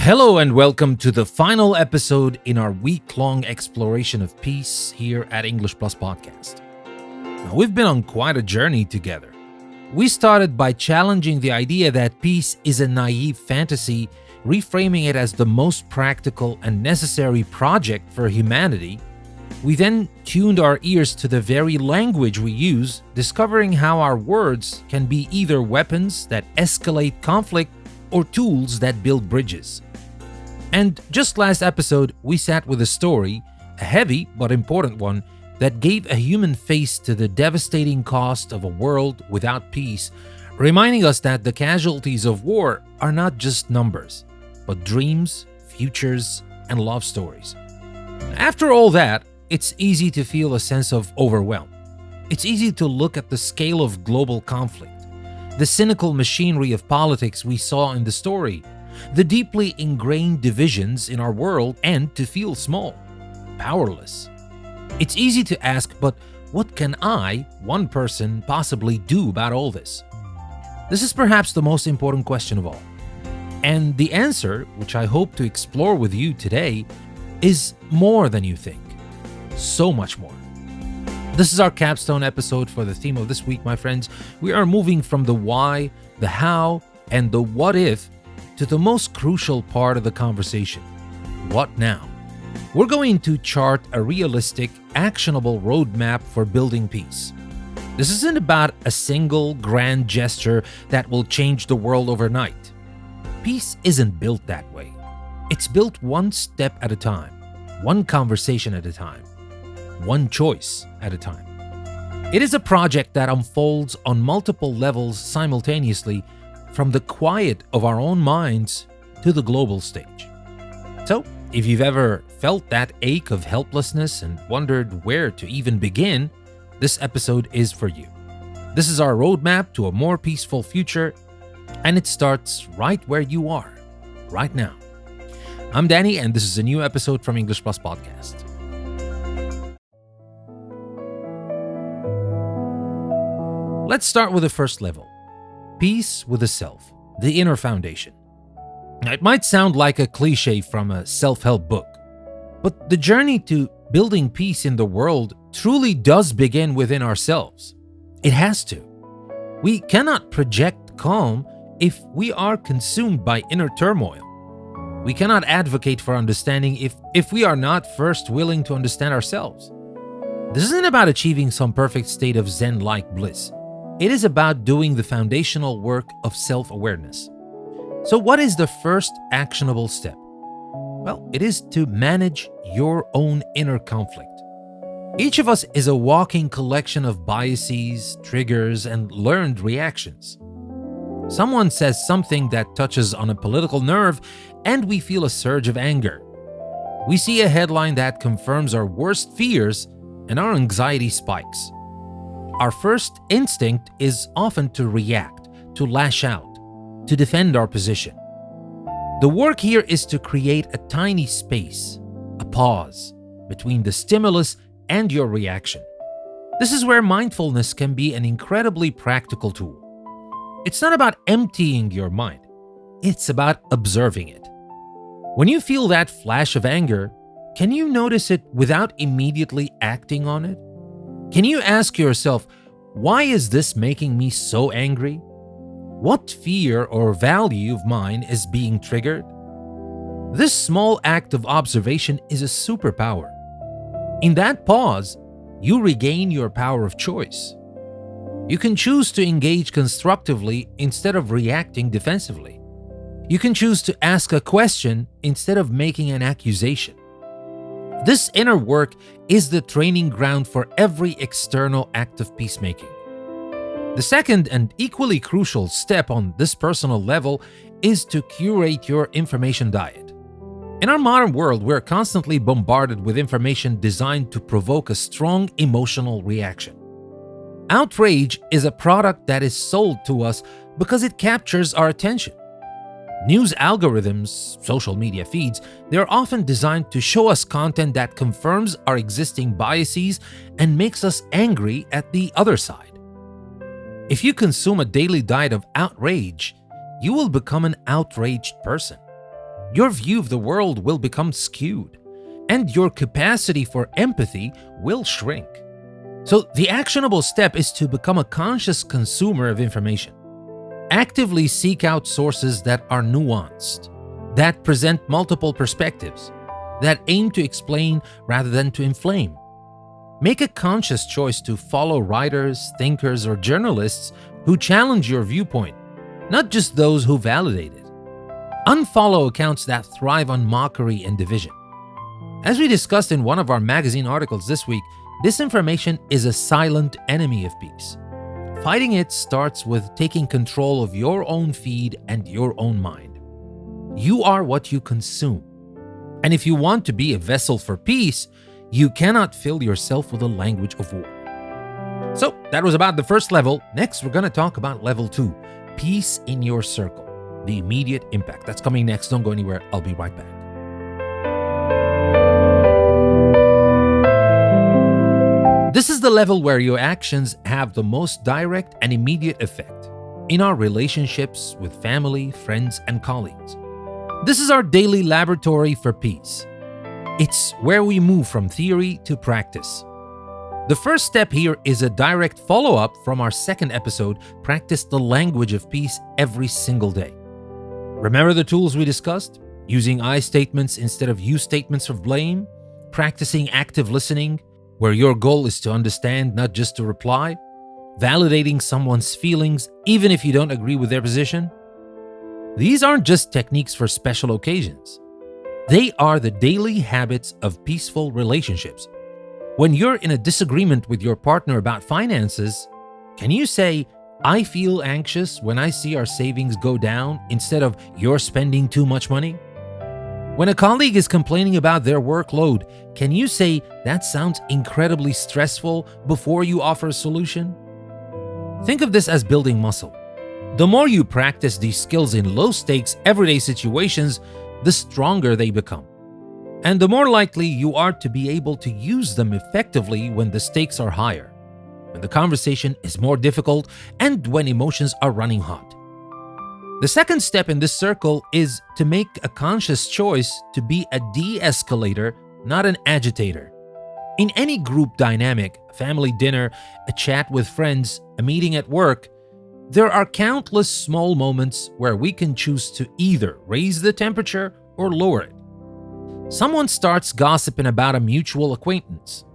Hello and welcome to the final episode in our week-long exploration of peace here at English Plus Podcast. Now, we've been on quite a journey together. We started by challenging the idea that peace is a naive fantasy, reframing it as the most practical and necessary project for humanity. We then tuned our ears to the very language we use, discovering how our words can be either weapons that escalate conflict or tools that build bridges. And just last episode, we sat with a story, a heavy but important one, that gave a human face to the devastating cost of a world without peace, reminding us that the casualties of war are not just numbers, but dreams, futures, and love stories. After all that, it's easy to feel a sense of overwhelm. It's easy to look at the scale of global conflict, the cynical machinery of politics we saw in the story, the deeply ingrained divisions in our world, and to feel small, powerless. It's easy to ask, but what can I, one person, possibly do about all this? This is perhaps the most important question of all. And the answer, which I hope to explore with you today, is more than you think. So much more. This is our capstone episode for the theme of this week, my friends. We are moving from the why, the how, and the what if to the most crucial part of the conversation. What now? We're going to chart a realistic, actionable roadmap for building peace. This isn't about a single grand gesture that will change the world overnight. Peace isn't built that way. It's built one step at a time, one conversation at a time, one choice at a time. It is a project that unfolds on multiple levels simultaneously, from the quiet of our own minds to the global stage. So, if you've ever felt that ache of helplessness and wondered where to even begin, this episode is for you. This is our roadmap to a more peaceful future, and it starts right where you are, right now. I'm Danny, and this is a new episode from English Plus Podcast. Let's start with the first level. Peace with the self, the inner foundation. Now, it might sound like a cliche from a self-help book, but the journey to building peace in the world truly does begin within ourselves. It has to. We cannot project calm if we are consumed by inner turmoil. We cannot advocate for understanding if we are not first willing to understand ourselves. This isn't about achieving some perfect state of Zen-like bliss. It is about doing the foundational work of self-awareness. So what is the first actionable step? Well, it is to manage your own inner conflict. Each of us is a walking collection of biases, triggers, and learned reactions. Someone says something that touches on a political nerve, and we feel a surge of anger. We see a headline that confirms our worst fears, and our anxiety spikes. Our first instinct is often to react, to lash out, to defend our position. The work here is to create a tiny space, a pause, between the stimulus and your reaction. This is where mindfulness can be an incredibly practical tool. It's not about emptying your mind, it's about observing it. When you feel that flash of anger, can you notice it without immediately acting on it? Can you ask yourself, why is this making me so angry? What fear or value of mine is being triggered? This small act of observation is a superpower. In that pause, you regain your power of choice. You can choose to engage constructively instead of reacting defensively. You can choose to ask a question instead of making an accusation. This inner work is the training ground for every external act of peacemaking. The second and equally crucial step on this personal level is to curate your information diet. In our modern world, we're constantly bombarded with information designed to provoke a strong emotional reaction. Outrage is a product that is sold to us because it captures our attention. News algorithms, social media feeds, they're often designed to show us content that confirms our existing biases and makes us angry at the other side. If you consume a daily diet of outrage, you will become an outraged person. your view of the world will become skewed, and your capacity for empathy will shrink. So, the actionable step is to become a conscious consumer of information. Actively seek out sources that are nuanced, that present multiple perspectives, that aim to explain rather than to inflame. Make a conscious choice to follow writers, thinkers, or journalists who challenge your viewpoint, not just those who validate it. Unfollow accounts that thrive on mockery and division. As we discussed in one of our magazine articles this week, disinformation is a silent enemy of peace. Fighting it starts with taking control of your own feed and your own mind. You are what you consume. And if you want to be a vessel for peace, you cannot fill yourself with a language of war. So that was about the first level. Next, we're going to talk about level 2, peace in your circle, the immediate impact. That's coming next. Don't go anywhere. I'll be right back. This is the level where your actions have the most direct and immediate effect in our relationships with family, friends, and colleagues. This is our daily laboratory for peace. It's where we move from theory to practice. The first step here is a direct follow-up from our second episode, Practice the Language of Peace every single day. Remember the tools we discussed? Using I statements instead of you statements of blame, practicing active listening, where your goal is to understand, not just to reply, validating someone's feelings even if you don't agree with their position. These aren't just techniques for special occasions. They are the daily habits of peaceful relationships. When you're in a disagreement with your partner about finances, can you say, "I feel anxious when I see our savings go down," instead of "you're spending too much money"? When a colleague is complaining about their workload, can you say, "That sounds incredibly stressful," before you offer a solution? Think of this as building muscle. The more you practice these skills in low-stakes, everyday situations, the stronger they become. And the more likely you are to be able to use them effectively when the stakes are higher, when the conversation is more difficult, and when emotions are running hot. The second step in this circle is to make a conscious choice to be a de-escalator, not an agitator. In any group dynamic, a family dinner, a chat with friends, a meeting at work, there are countless small moments where we can choose to either raise the temperature or lower it. Someone starts gossiping about a mutual acquaintance.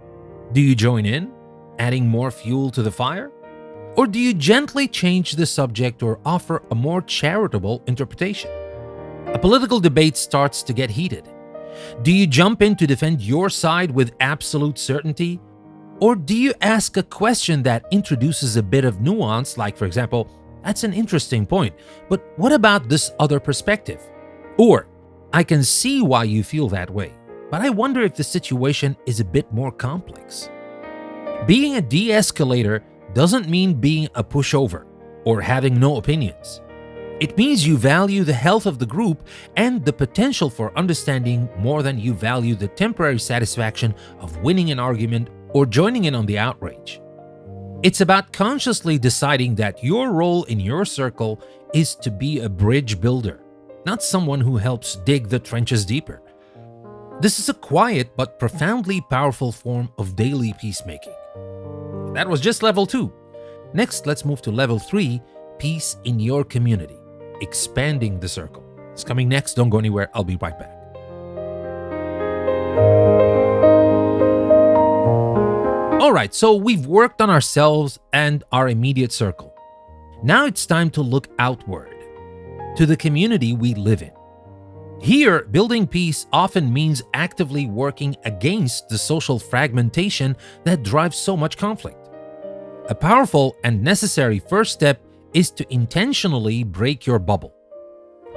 Do you join in, adding more fuel to the fire? Or do you gently change the subject or offer a more charitable interpretation? A political debate starts to get heated. Do you jump in to defend your side with absolute certainty? Or do you ask a question that introduces a bit of nuance, like, for example, "That's an interesting point, but what about this other perspective?" Or, "I can see why you feel that way, but I wonder if the situation is a bit more complex." Being a de-escalator doesn't mean being a pushover or having no opinions. It means you value the health of the group and the potential for understanding more than you value the temporary satisfaction of winning an argument or joining in on the outrage. It's about consciously deciding that your role in your circle is to be a bridge builder, not someone who helps dig the trenches deeper. This is a quiet but profoundly powerful form of daily peacemaking. That was just level 2. Next, let's move to level 3, peace in your community, expanding the circle. It's coming next. Don't go anywhere. I'll be right back. All right, so we've worked on ourselves and our immediate circle. Now it's time to look outward, to the community we live in. Here, building peace often means actively working against the social fragmentation that drives so much conflict. A powerful and necessary first step is to intentionally break your bubble.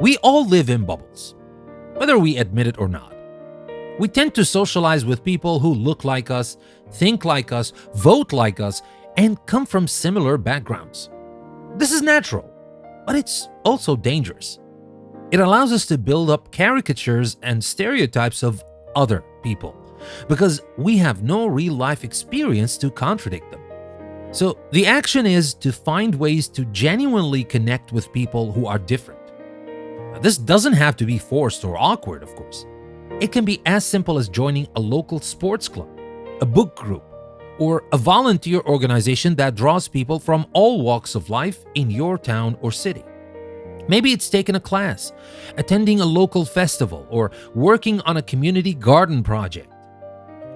We all live in bubbles, whether we admit it or not. We tend to socialize with people who look like us, think like us, vote like us, and come from similar backgrounds. This is natural, but it's also dangerous. It allows us to build up caricatures and stereotypes of other people because we have no real-life experience to contradict them. So the action is to find ways to genuinely connect with people who are different. This doesn't have to be forced or awkward, of course. It can be as simple as joining a local sports club, a book group, or a volunteer organization that draws people from all walks of life in your town or city. Maybe it's taking a class, attending a local festival, or working on a community garden project.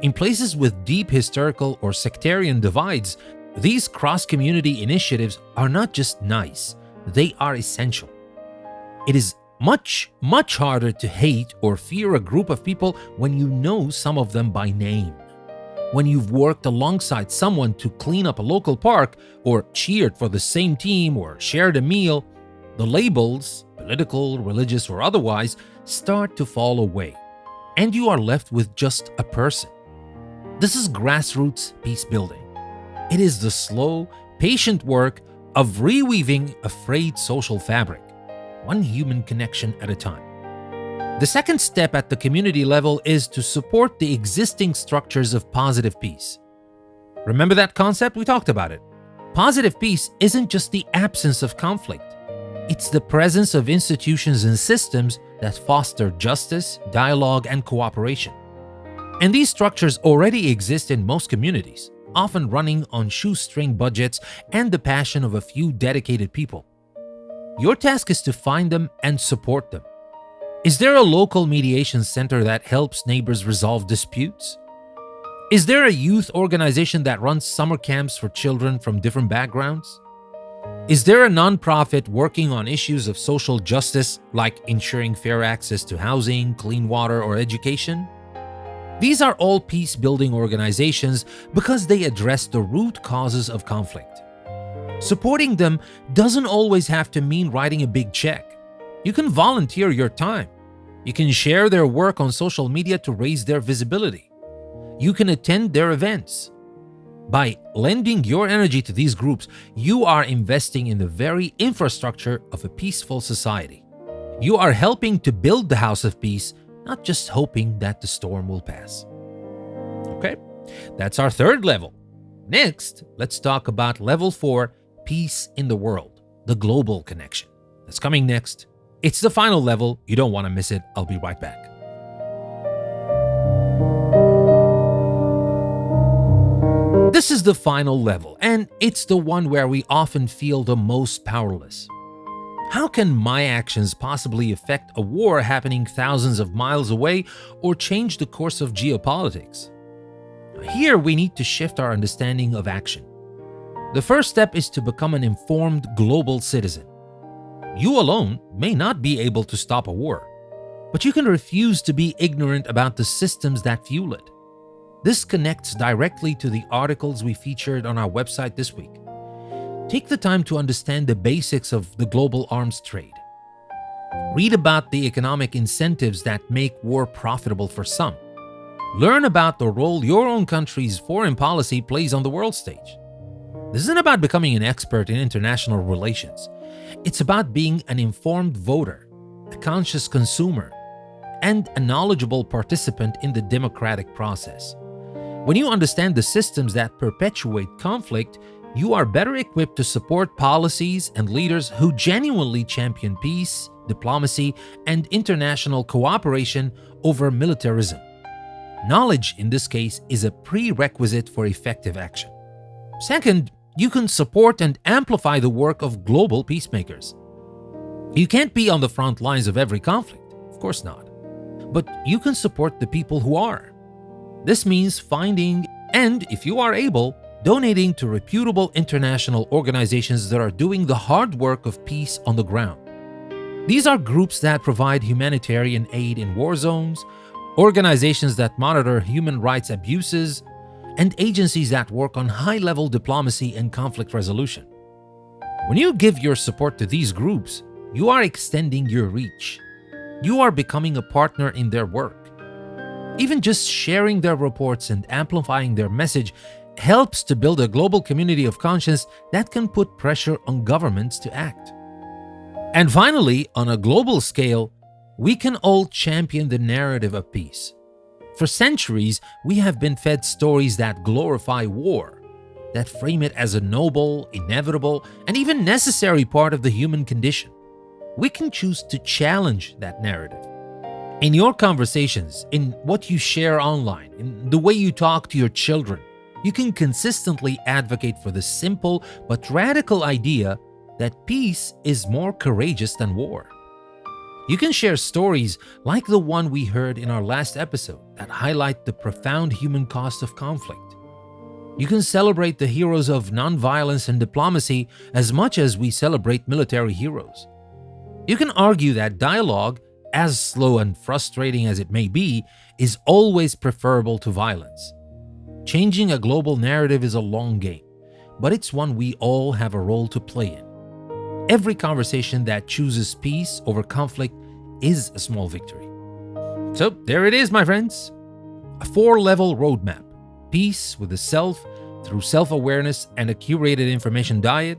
In places with deep historical or sectarian divides, these cross-community initiatives are not just nice, they are essential. It is much harder to hate or fear a group of people when you know some of them by name. When you've worked alongside someone to clean up a local park, or cheered for the same team, or shared a meal, the labels, political, religious, or otherwise, start to fall away, and you are left with just a person. This is grassroots peace building. It is the slow, patient work of reweaving a frayed social fabric, one human connection at a time. The second step at the community level is to support the existing structures of positive peace. Remember that concept? We talked about it. Positive peace isn't just the absence of conflict. It's the presence of institutions and systems that foster justice, dialogue, and cooperation. And these structures already exist in most communities, often running on shoestring budgets and the passion of a few dedicated people. Your task is to find them and support them. Is there a local mediation center that helps neighbors resolve disputes? Is there a youth organization that runs summer camps for children from different backgrounds? Is there a nonprofit working on issues of social justice like ensuring fair access to housing, clean water, or education? These are all peace-building organizations because they address the root causes of conflict. Supporting them doesn't always have to mean writing a big check. You can volunteer your time. You can share their work on social media to raise their visibility. You can attend their events. By lending your energy to these groups, you are investing in the very infrastructure of a peaceful society. You are helping to build the house of peace, not just hoping that the storm will pass. Okay, that's our third level. Next, let's talk about level 4, peace in the world, the global connection. That's coming next. It's the final level. You don't want to miss it. I'll be right back. This is the final level, and it's the one where we often feel the most powerless. How can my actions possibly affect a war happening thousands of miles away or change the course of geopolitics? Here we need to shift our understanding of action. The first step is to become an informed global citizen. You alone may not be able to stop a war, but you can refuse to be ignorant about the systems that fuel it. This connects directly to the articles we featured on our website this week. Take the time to understand the basics of the global arms trade. Read about the economic incentives that make war profitable for some. Learn about the role your own country's foreign policy plays on the world stage. This isn't about becoming an expert in international relations. It's about being an informed voter, a conscious consumer, and a knowledgeable participant in the democratic process. When you understand the systems that perpetuate conflict, you are better equipped to support policies and leaders who genuinely champion peace, diplomacy, and international cooperation over militarism. Knowledge, in this case, is a prerequisite for effective action. Second, you can support and amplify the work of global peacemakers. You can't be on the front lines of every conflict, of course not. But you can support the people who are. This means finding and, if you are able, donating to reputable international organizations that are doing the hard work of peace on the ground. These are groups that provide humanitarian aid in war zones, organizations that monitor human rights abuses, and agencies that work on high-level diplomacy and conflict resolution. When you give your support to these groups, you are extending your reach. You are becoming a partner in their work. Even just sharing their reports and amplifying their message helps to build a global community of conscience that can put pressure on governments to act. And finally, on a global scale, we can all champion the narrative of peace. For centuries, we have been fed stories that glorify war, that frame it as a noble, inevitable, and even necessary part of the human condition. we can choose to challenge that narrative. In your conversations, in what you share online, in the way you talk to your children, you can consistently advocate for the simple but radical idea that peace is more courageous than war. You can share stories like the one we heard in our last episode that highlight the profound human cost of conflict. You can celebrate the heroes of nonviolence and diplomacy as much as we celebrate military heroes. You can argue that dialogue, as slow and frustrating as it may be, is always preferable to violence. Changing a global narrative is a long game, but it's one we all have a role to play in. Every conversation that chooses peace over conflict is a small victory. So there it is, my friends. A 4-level roadmap. Peace with the self through self-awareness and a curated information diet.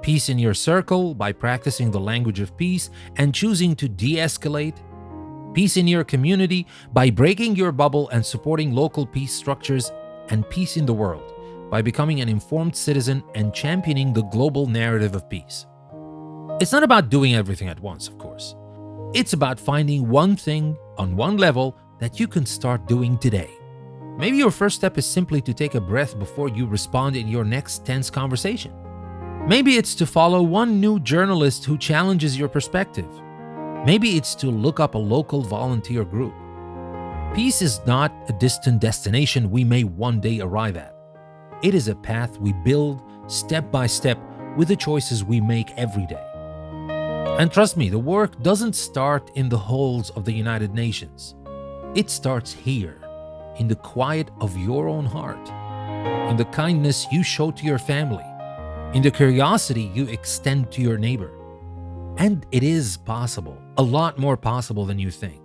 Peace in your circle by practicing the language of peace and choosing to de-escalate. Peace in your community by breaking your bubble and supporting local peace structures. And peace in the world by becoming an informed citizen and championing the global narrative of peace. It's not about doing everything at once, of course. It's about finding one thing on one level that you can start doing today. Maybe your first step is simply to take a breath before you respond in your next tense conversation. Maybe it's to follow one new journalist who challenges your perspective. Maybe it's to look up a local volunteer group. Peace is not a distant destination we may one day arrive at. It is a path we build step by step with the choices we make every day. And trust me, the work doesn't start in the halls of the United Nations. It starts here, in the quiet of your own heart, in the kindness you show to your family, in the curiosity you extend to your neighbor. And it is possible, a lot more possible than you think.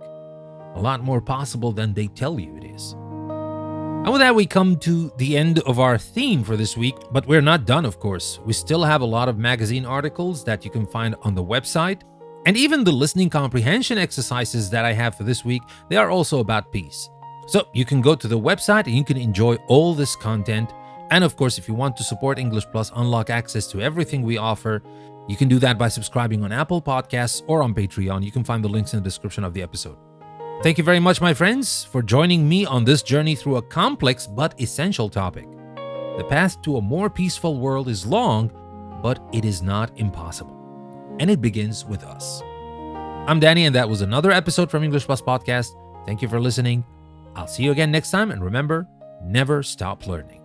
A lot more possible than they tell you it is. And with that, we come to the end of our theme for this week, but we're not done, of course. We still have a lot of magazine articles that you can find on the website, and even the listening comprehension exercises that I have for this week, they are also about peace. So you can go to the website and you can enjoy all this content. And of course, if you want to support English Plus, unlock access to everything we offer, you can do that by subscribing on Apple Podcasts or on Patreon. You can find the links in the description of the episode. Thank you very much, my friends, for joining me on this journey through a complex but essential topic. The path to a more peaceful world is long, but it is not impossible. And it begins with us. I'm Danny, and that was another episode from English Plus Podcast. Thank you for listening. I'll see you again next time, and remember, never stop learning.